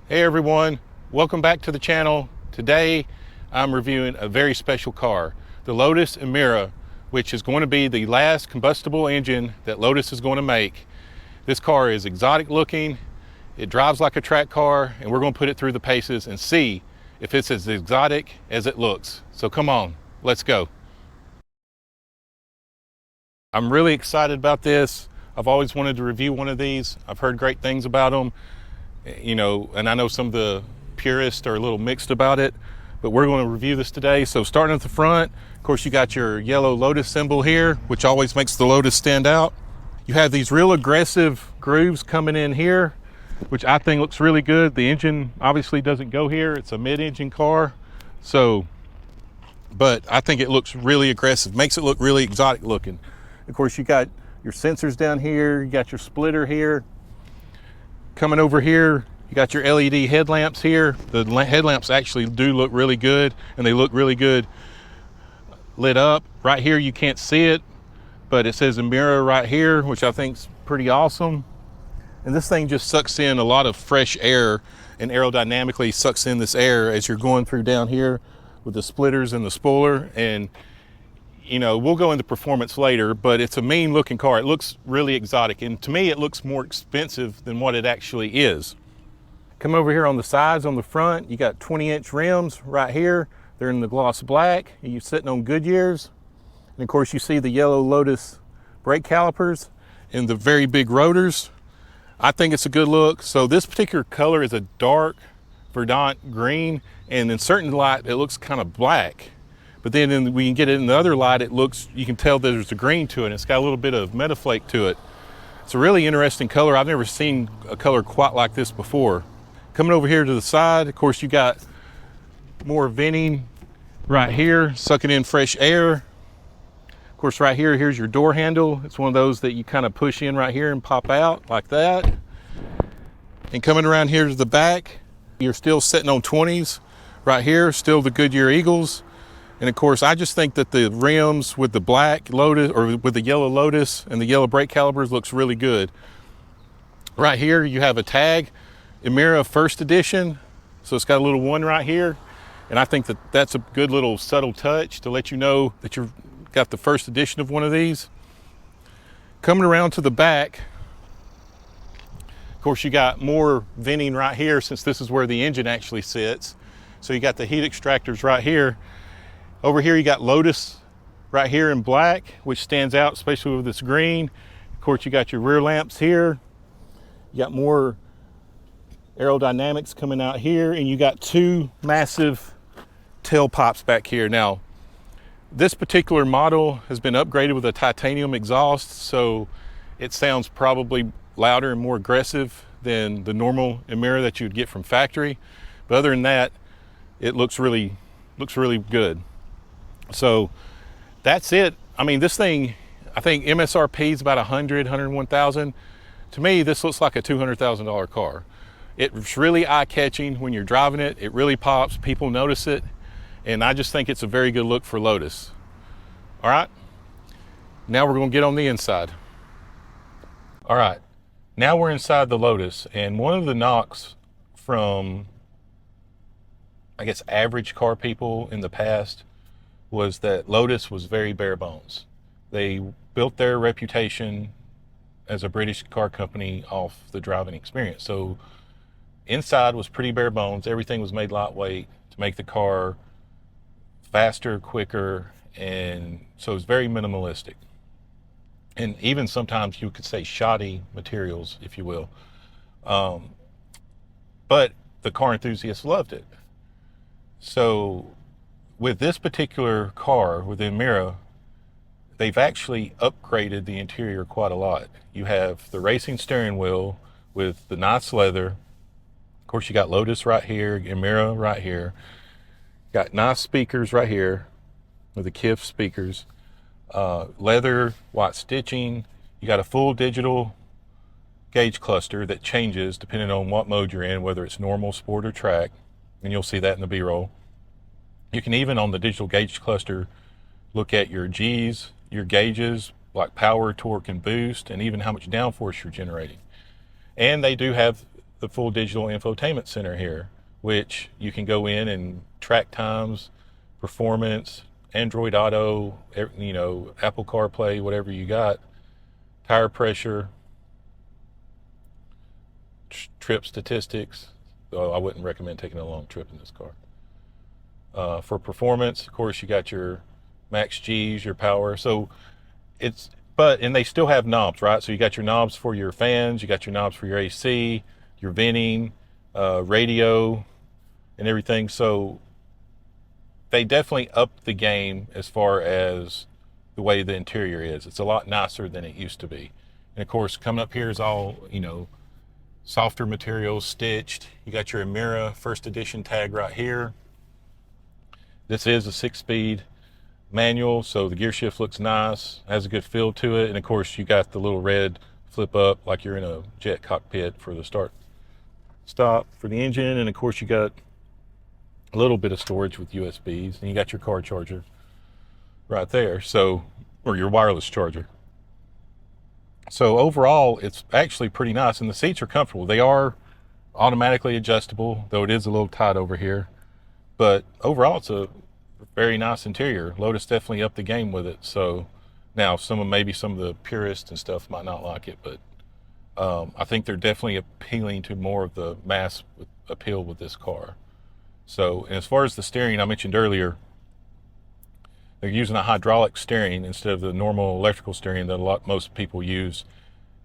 Hey everyone, welcome back to the channel. Today I'm reviewing a very special car, the Lotus Emira, which is going to be the last combustible engine that Lotus is going to make. This car is exotic looking, it drives like a track car, and we're going to put it through the paces and see if it's as exotic as it looks. So come on, let's go. I'm really excited about this. I've always wanted to review one of these. I've heard great things about them. And I know some of the purists are a little mixed about it, but we're going to review this today. So starting at the front, of course, you got your yellow Lotus symbol here, which always makes the Lotus stand out. You have these real aggressive grooves coming in here, which I think looks really good. The engine obviously doesn't go here. It's a mid-engine car. But I think it looks really aggressive, makes it look really exotic looking. Of course, you got your sensors down here, you got your splitter here. Coming over here, you got your LED headlamps here. The headlamps actually do look really good, and they look really good lit up. Right here, you can't see it, but it says Emira right here, which I think is pretty awesome. And this thing just sucks in a lot of fresh air, and aerodynamically sucks in this air as you're going through down here with the splitters and the spoiler. And we'll go into performance later, but it's a mean looking car. It looks really exotic, and to me it looks more expensive than what it actually is. Come over here on the sides, on the front, you got 20-inch rims right here. They're in the gloss black. You're sitting on Goodyears. And of course you see the yellow Lotus brake calipers and the very big rotors. I think it's a good look. So this particular color is a dark verdant green, and in certain light it looks kind of black. But then when you get it in the other light, you can tell that there's a green to it. It's got a little bit of metaflake to it. It's a really interesting color. I've never seen a color quite like this before. Coming over here to the side, of course, you got more venting right here, sucking in fresh air. Of course, right here, here's your door handle. It's one of those that you kind of push in right here and pop out like that. And coming around here to the back, you're still sitting on 20s right here, still the Goodyear Eagles. And of course, I just think that the rims with the black Lotus, or with the yellow Lotus and the yellow brake calipers, looks really good. Right here, you have a tag, Emira First Edition. So it's got a little one right here. And I think that that's a good little subtle touch to let you know that you've got the first edition of one of these. Coming around to the back, of course, you got more venting right here, since this is where the engine actually sits. So you got the heat extractors right here. Over here, you got Lotus right here in black, which stands out, especially with this green. Of course, you got your rear lamps here. You got more aerodynamics coming out here, and you got two massive tailpipes back here. Now, this particular model has been upgraded with a titanium exhaust, so it sounds probably louder and more aggressive than the normal Emira that you'd get from factory. But other than that, it looks really good. So that's it. I mean, this thing, I think MSRP is about 101,000. To me, this looks like a $200,000 car. It's really eye-catching when you're driving it. It really pops, people notice it, and I just think it's a very good look for Lotus. All right, now we're gonna get on the inside. All right, now we're inside the Lotus, and one of the knocks from, I guess, average car people in the past was that Lotus was very bare bones. They built their reputation as a British car company off the driving experience. So inside was pretty bare bones. Everything was made lightweight to make the car faster, quicker, and so it's very minimalistic. And even sometimes you could say shoddy materials, if you will. But the car enthusiasts loved it. So with this particular car, with the Emira, they've actually upgraded the interior quite a lot. You have the racing steering wheel with the nice leather. Of course, you got Lotus right here, Emira right here. Got nice speakers right here with the KIF speakers. Leather, white stitching. You got a full digital gauge cluster that changes depending on what mode you're in, whether it's normal, sport, or track. And you'll see that in the B-roll. You can even, on the digital gauge cluster, look at your G's, your gauges, like power, torque, and boost, and even how much downforce you're generating. And they do have the full digital infotainment center here, which you can go in and track times, performance, Android Auto, you know, Apple CarPlay, whatever you got, tire pressure, trip statistics. So I wouldn't recommend taking a long trip in this car. For performance, of course, you got your max G's, your power. So and they still have knobs, right? So you got your knobs for your fans, you got your knobs for your AC, your venting, radio, and everything. So they definitely upped the game as far as the way the interior is. It's a lot nicer than it used to be. And of course, coming up here is all, you know, softer materials, stitched. You got your Emira first edition tag right here. This is a 6-speed manual, so the gear shift looks nice, has a good feel to it. And of course, you got the little red flip up like you're in a jet cockpit for the start stop for the engine. And of course, you got a little bit of storage with USBs, and you got your car charger right there, so, or your wireless charger. So overall, it's actually pretty nice, and the seats are comfortable. They are automatically adjustable, though it is a little tight over here. But overall, it's a very nice interior. Lotus definitely upped the game with it. So now maybe some of the purists and stuff might not like it, but I think they're definitely appealing to more of the mass appeal with this car. So, and as far as the steering, I mentioned earlier, they're using a hydraulic steering instead of the normal electrical steering that most people use.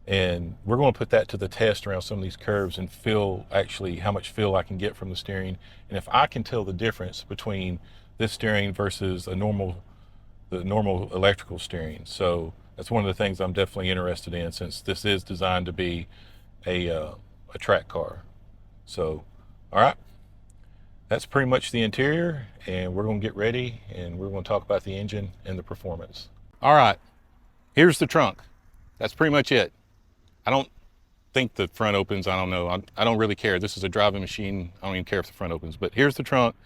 And we're going to put that to the test around some of these curves and feel actually how much feel I can get from the steering. And if I can tell the difference between this steering versus the normal electrical steering. So that's one of the things I'm definitely interested in, since this is designed to be a track car. So, all right. That's pretty much the interior, and we're going to get ready and we're going to talk about the engine and the performance. All right, here's the trunk. That's pretty much it. I don't think the front opens. I don't know. I don't really care. This is a driving machine. I don't even care if the front opens, but here's the trunk.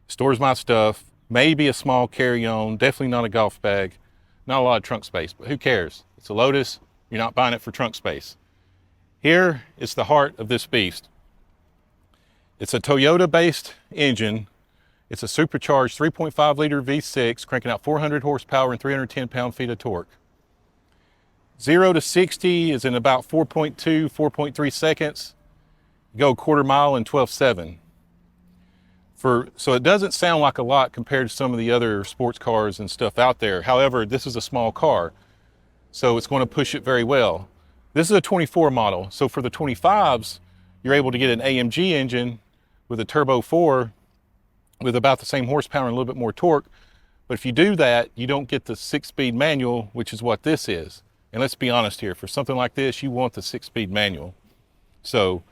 Stores my stuff, maybe a small carry-on, definitely not a golf bag, not a lot of trunk space, but who cares? It's a Lotus. You're not buying it for trunk space. Here is the heart of this beast. It's a Toyota-based engine. It's a supercharged 3.5 liter V6, cranking out 400 horsepower and 310 pound-feet of torque. 0 to 60 is in about 4.2, 4.3 seconds. You go a quarter mile in 12.7. So it doesn't sound like a lot compared to some of the other sports cars and stuff out there. However, this is a small car, so it's going to push it very well. This is a 24 model. So for the 25s, you're able to get an AMG engine with a turbo 4 with about the same horsepower and a little bit more torque. But if you do that, you don't get the 6-speed manual, which is what this is. And let's be honest here, for something like this, you want the 6-speed manual. So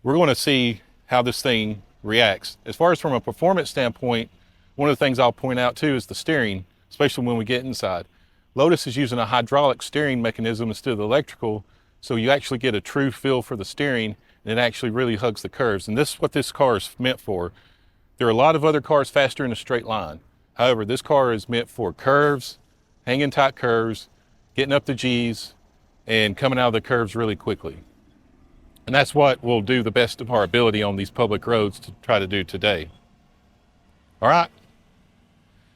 we're going to see how this thing reacts. As far as from a performance standpoint, one of the things I'll point out too is the steering, especially when we get inside. Lotus is using a hydraulic steering mechanism instead of the electrical, so you actually get a true feel for the steering, and it actually really hugs the curves. And this is what this car is meant for. There are a lot of other cars faster in a straight line. However, this car is meant for curves, hanging tight curves, getting up the G's, and coming out of the curves really quickly. And that's what we'll do the best of our ability on these public roads to try to do today. All right.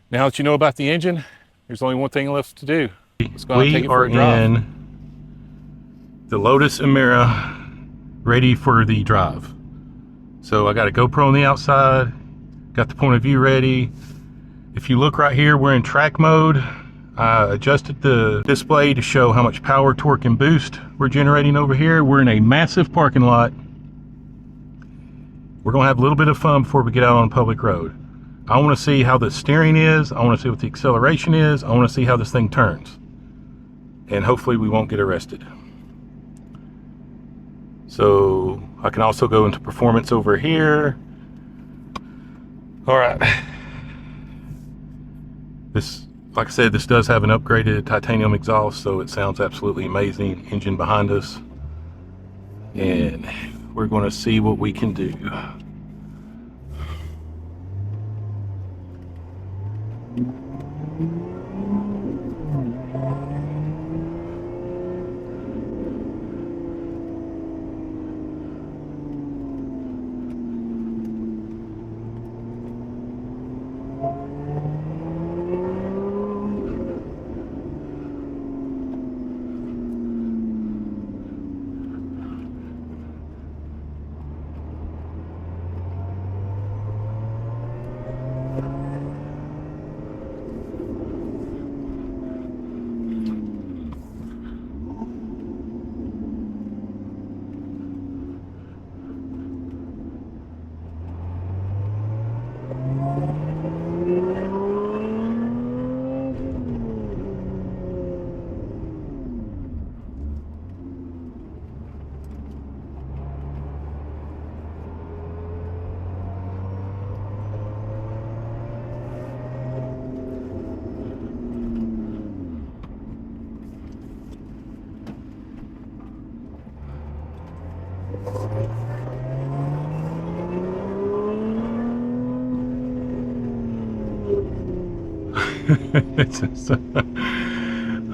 Now that you know about the engine, there's only one thing left to do. Let's go and take it for a drive. We are in the Lotus Emira, ready for the drive. So I got a GoPro on the outside, got the point of view ready. If you look right here, we're in track mode. I adjusted the display to show how much power, torque, and boost we're generating over here. We're in a massive parking lot. We're gonna have a little bit of fun before we get out on a public road. I wanna see how the steering is. I wanna see what the acceleration is. I wanna see how this thing turns. And hopefully we won't get arrested. So I can also go into performance over here. All right. This, like I said, this does have an upgraded titanium exhaust, so it sounds absolutely amazing. Engine behind us. And we're going to see what we can do.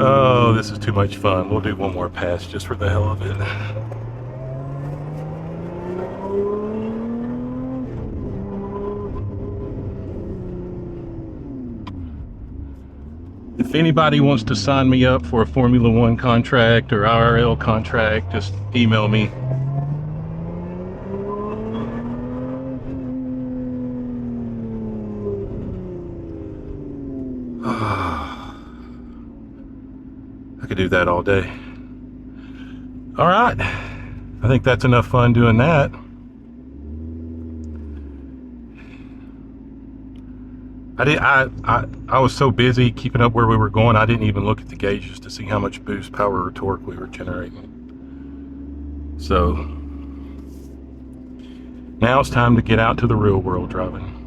Oh, this is too much fun. We'll do one more pass just for the hell of it. If anybody wants to sign me up for a Formula One contract or IRL contract, just email me. I could do that all day. All right, I think that's enough fun doing that. I was so busy keeping up where we were going, I didn't even look at the gauges to see how much boost, power, or torque we were generating. So now it's time to get out to the real world driving.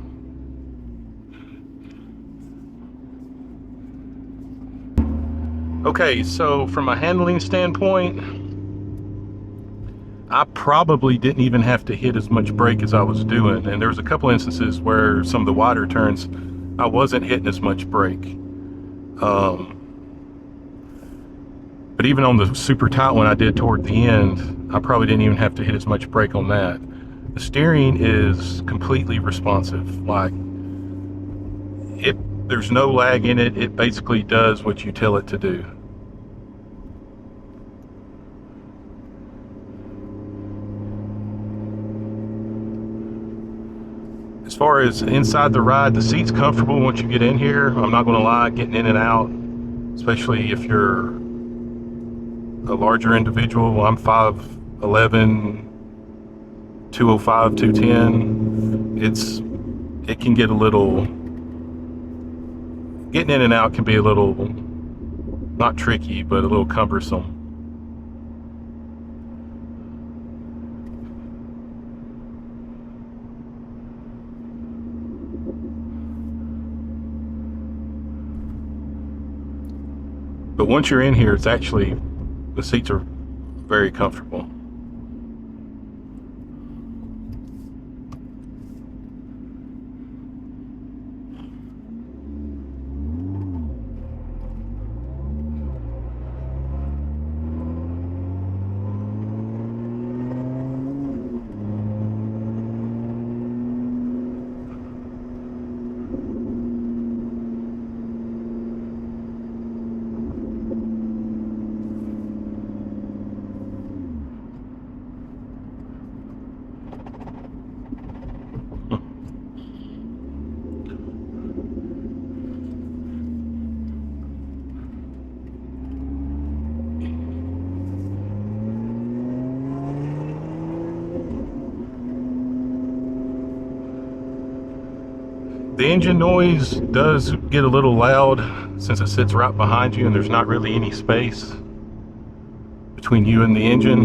Okay, so from a handling standpoint, I probably didn't even have to hit as much brake as I was doing. And there was a couple instances where some of the wider turns, I wasn't hitting as much brake. But even on the super tight one I did toward the end, I probably didn't even have to hit as much brake on that. The steering is completely responsive. Like, there's no lag in it. It basically does what you tell it to do. As far as inside the ride, the seat's comfortable once you get in here. I'm not going to lie, getting in and out, especially if you're a larger individual. I'm 5'11", 205, 210. It can get a little, getting in and out can be a little, not tricky, but a little cumbersome. But once you're in here, it's actually, the seats are very comfortable. The engine noise does get a little loud since it sits right behind you and there's not really any space between you and the engine.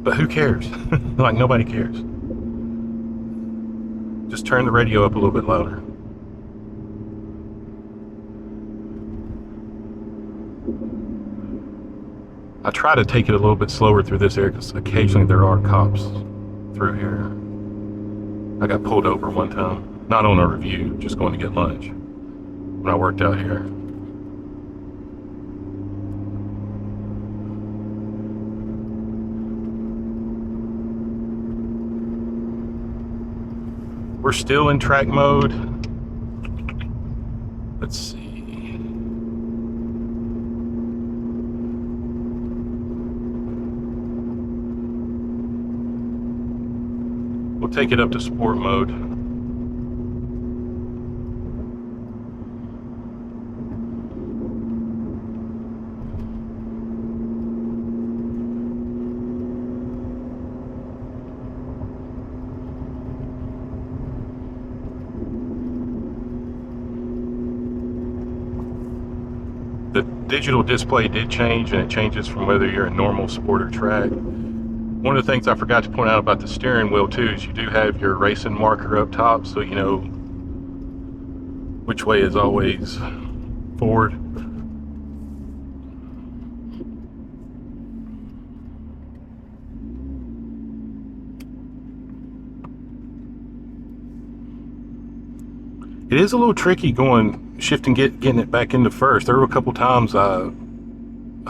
But who cares? Like, nobody cares. Just turn the radio up a little bit louder. I try to take it a little bit slower through this area because occasionally there are cops through here. I got pulled over one time, not on a review, just going to get lunch when I worked out here. We're still in track mode. Let's see. We'll take it up to sport mode. The digital display did change, and it changes from whether you're in normal, sport, or track. One of the things I forgot to point out about the steering wheel too is you do have your racing marker up top, so you know which way is always forward. It is a little tricky shifting, getting it back into first. There were a couple times I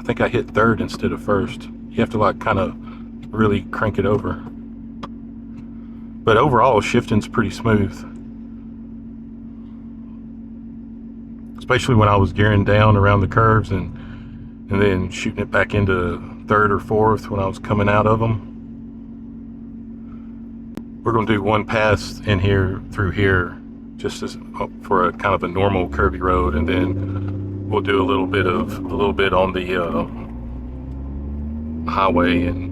think I hit third instead of first. You have to like kind of really crank it over. But overall, shifting's pretty smooth. Especially when I was gearing down around the curves and then shooting it back into third or fourth when I was coming out of them. We're going to do one pass in here through here, just for a kind of a normal curvy road, and then we'll do a little bit on the highway. And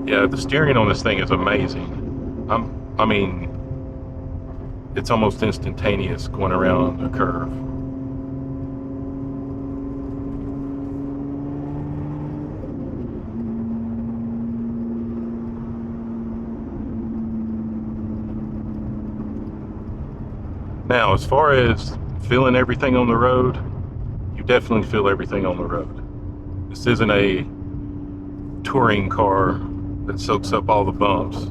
yeah, the steering on this thing is amazing. I mean, it's almost instantaneous going around a curve. Now, as far as feeling everything on the road, you definitely feel everything on the road. This isn't a touring car that soaks up all the bumps.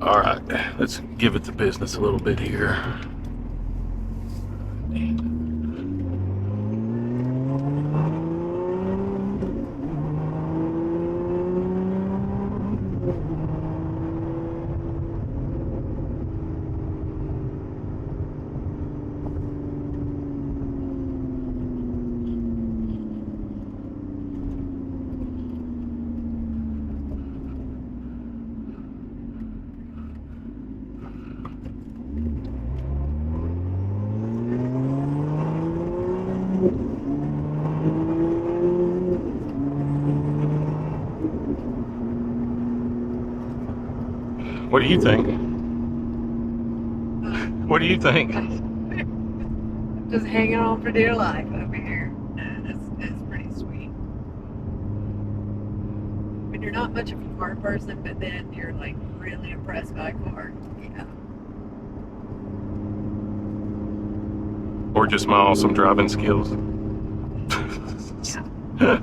All right, let's give it the business a little bit here. What do you think? What do you think? Just hanging on for dear life over here. It's pretty sweet. When you're not much of a car person, but then you're like really impressed by a car. Yeah. Or just my awesome driving skills. Yeah.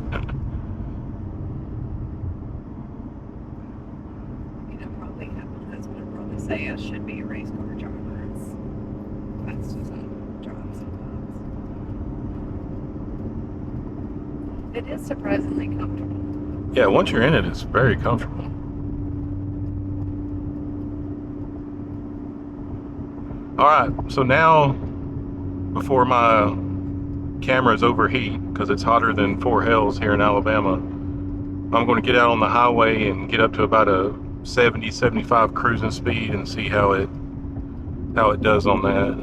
Say I should be a race car driver. That's just a drive sometimes. It is surprisingly comfortable. Yeah, once you're in it, it's very comfortable. All right, so now, before my cameras overheat, because it's hotter than 4 hells here in Alabama, I'm going to get out on the highway and get up to about a 70-75 cruising speed and see how it does on that.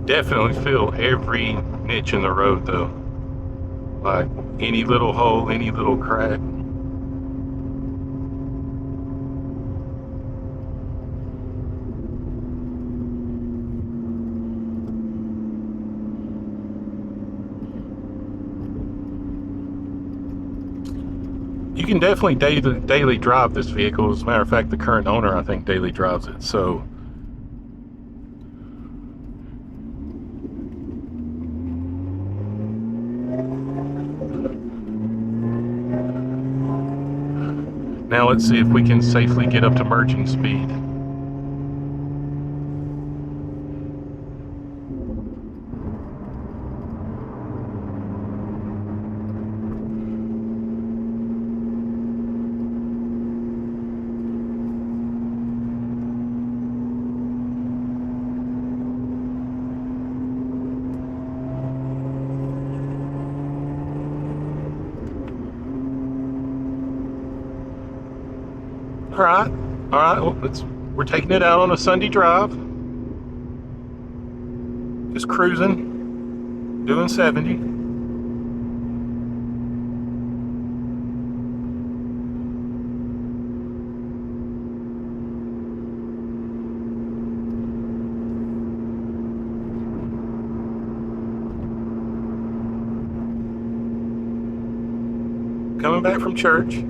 Definitely feel every niche in the road though. Like any little hole, any little crack. You can definitely daily drive this vehicle. As a matter of fact, the current owner, I think, daily drives it. So now let's see if we can safely get up to merging speed. All right. Well, we're taking it out on a Sunday drive. Just cruising, doing 70. Coming back from church.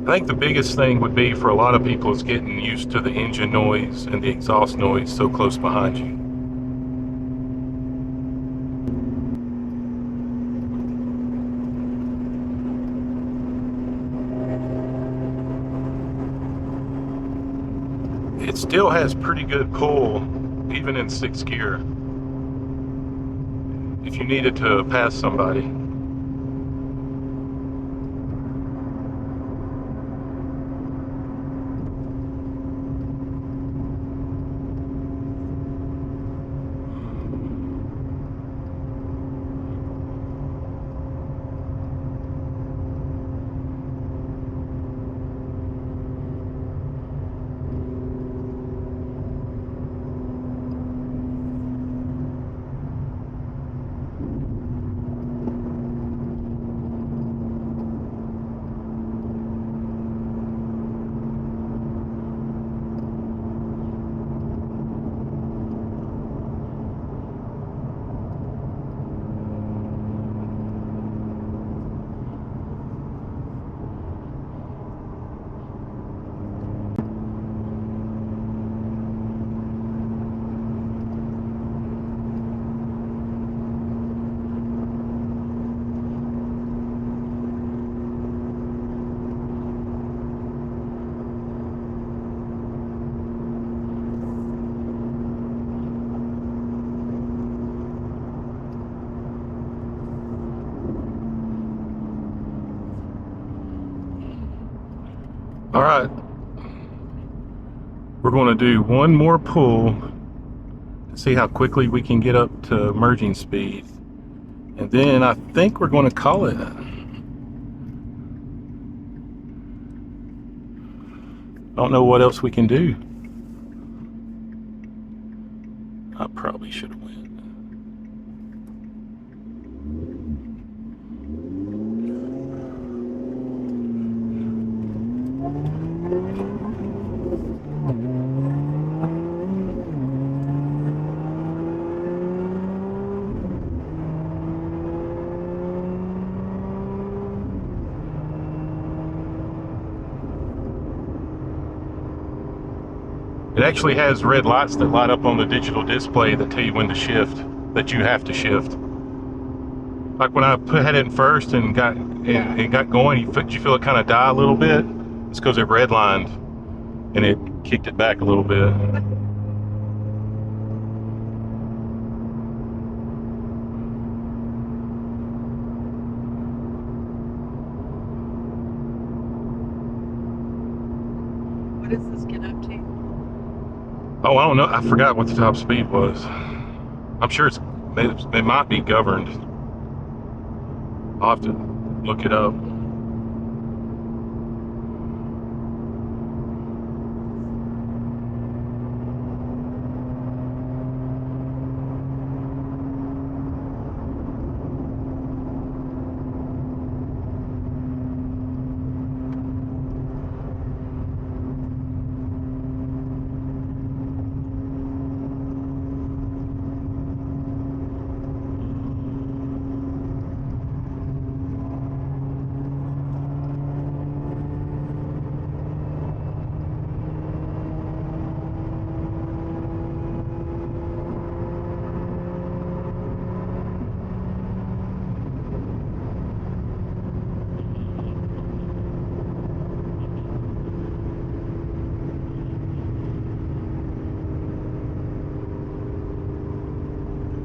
I think the biggest thing would be for a lot of people is getting used to the engine noise and the exhaust noise so close behind you. It still has pretty good pull, even in 6th gear, if you needed to pass somebody. All right, we're going to do one more pull to see how quickly we can get up to merging speed, and then I think we're going to call it. I don't know what else we can do. I probably should have went. It actually has red lights that light up on the digital display that tell you when to shift, that you have to shift. Like when I had it in first and got going, you feel it kind of die a little bit. It's because it redlined and it kicked it back a little bit. What does this get up to? Oh, I don't know. I forgot what the top speed was. I'm sure it might be governed. I'll have to look it up.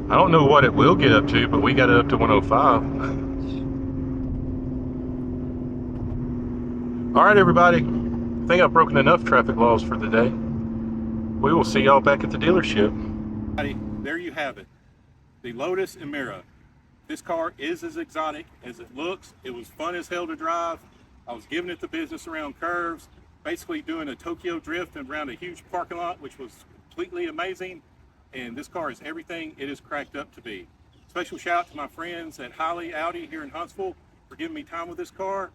I don't know what it will get up to, but we got it up to 105. All right, everybody. I think I've broken enough traffic laws for the day. We will see y'all back at the dealership. There you have it. The Lotus Emira. This car is as exotic as it looks. It was fun as hell to drive. I was giving it the business around curves, basically doing a Tokyo drift around a huge parking lot, which was completely amazing. And this car is everything it is cracked up to be. Special shout out to my friends at Highly Audi here in Huntsville for giving me time with this car.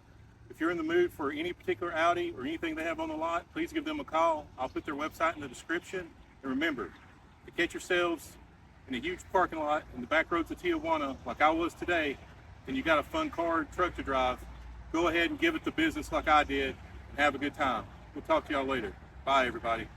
If you're in the mood for any particular Audi or anything they have on the lot, please give them a call. I'll put their website in the description. And remember, to catch yourselves in a huge parking lot in the back roads of Tijuana like I was today, and you got a fun car or truck to drive, go ahead and give it the business like I did and have a good time. We'll talk to y'all later. Bye, everybody.